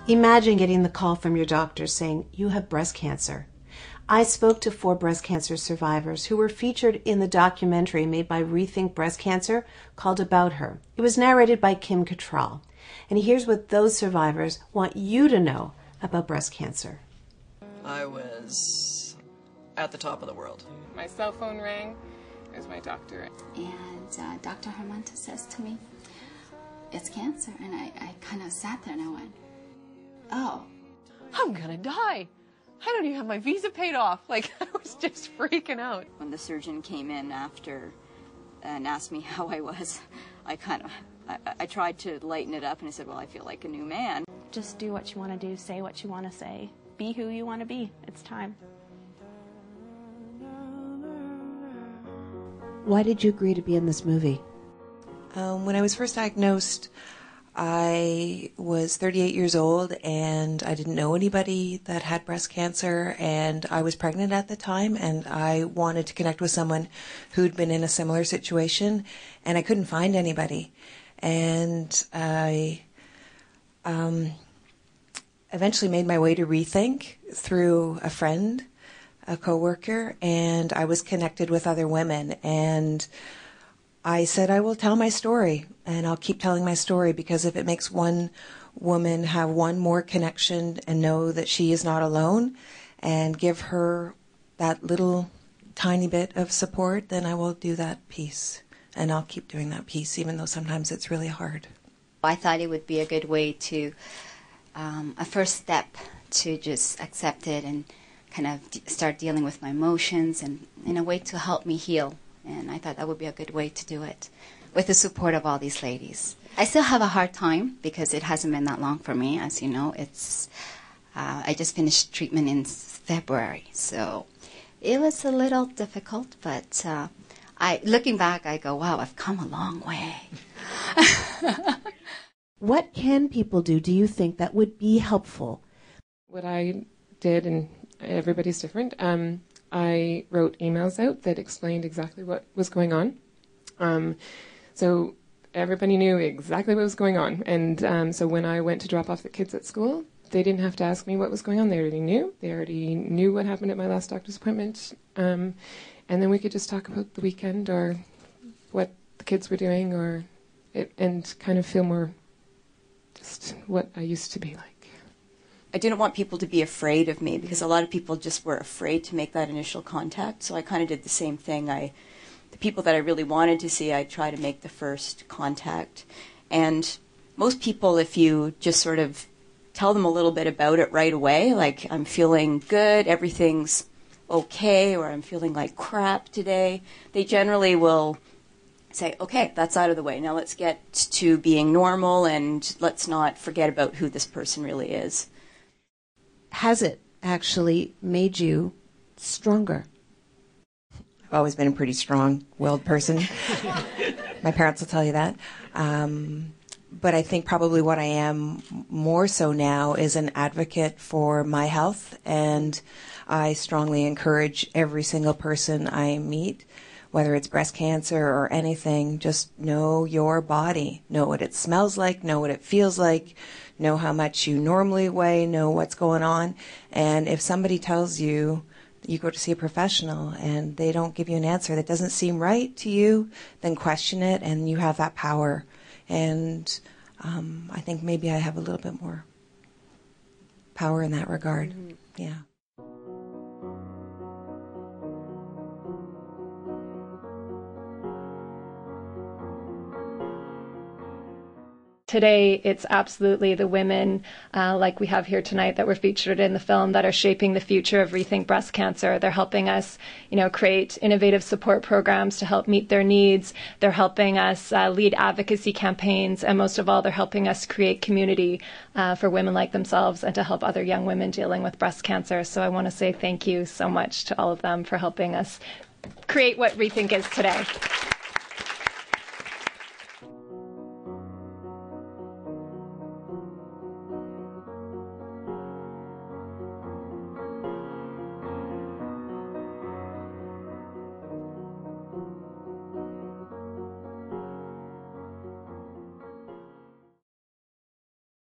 Imagine getting the call from your doctor saying you have breast cancer. I spoke to 4 breast cancer survivors who were featured in the documentary made by Rethink Breast Cancer called About Her. It was narrated by Kim Cattrall. And here's what those survivors want you to know about breast cancer. I was at the top of the world. My cell phone rang. It was my doctor. And Dr. Hermanta says to me, it's cancer. And I kind of sat there and I went, oh. I'm gonna die. I don't even have my visa paid off. Like, I was just freaking out. When the surgeon came in after and asked me how I was, I tried to lighten it up and I said, well, I feel like a new man. Just do what you want to do, say what you want to say, be who you want to be. It's time. Why did you agree to be in this movie? When I was first diagnosed, I was 38 years old and I didn't know anybody that had breast cancer, and I was pregnant at the time, and I wanted to connect with someone who'd been in a similar situation, and I couldn't find anybody. And I eventually made my way to Rethink through a friend, a coworker, and I was connected with other women, and I said, I will tell my story, and I'll keep telling my story, because if it makes one woman have one more connection and know that she is not alone and give her that little tiny bit of support, then I will do that piece, and I'll keep doing that piece, even though sometimes it's really hard. I thought it would be a good way to, a first step to just accept it and kind of start dealing with my emotions, and in a way to help me heal. And I thought that would be a good way to do it, with the support of all these ladies. I still have a hard time because it hasn't been that long for me. As you know, I just finished treatment in February, so it was a little difficult. But looking back, I go, wow, I've come a long way. What can people do you think, that would be helpful? What I did, and everybody's different, I wrote emails out that explained exactly what was going on. So everybody knew exactly what was going on. And so when I went to drop off the kids at school, they didn't have to ask me what was going on. They already knew. They already knew what happened at my last doctor's appointment. And then we could just talk about the weekend or what the kids were doing, and kind of feel more just what I used to be like. I didn't want people to be afraid of me, because a lot of people just were afraid to make that initial contact. So I kind of did the same thing. The people that I really wanted to see, I try to make the first contact. And most people, if you just sort of tell them a little bit about it right away, like I'm feeling good, everything's okay, or I'm feeling like crap today, they generally will say, okay, that's out of the way. Now let's get to being normal, and let's not forget about who this person really is. Has it actually made you stronger? I've always been a pretty strong-willed person. My parents will tell you that. But I think probably what I am more so now is an advocate for my health, and I strongly encourage every single person I meet, whether it's breast cancer or anything, just know your body. Know what it smells like, know what it feels like, know how much you normally weigh, know what's going on. And if somebody tells you you go to see a professional and they don't give you an answer that doesn't seem right to you, then question it, and you have that power. And I think maybe I have a little bit more power in that regard. Mm-hmm. Yeah. Today, it's absolutely the women like we have here tonight that were featured in the film that are shaping the future of Rethink Breast Cancer. They're helping us, create innovative support programs to help meet their needs. They're helping us lead advocacy campaigns, and most of all, they're helping us create community for women like themselves and to help other young women dealing with breast cancer. So I want to say thank you so much to all of them for helping us create what Rethink is today.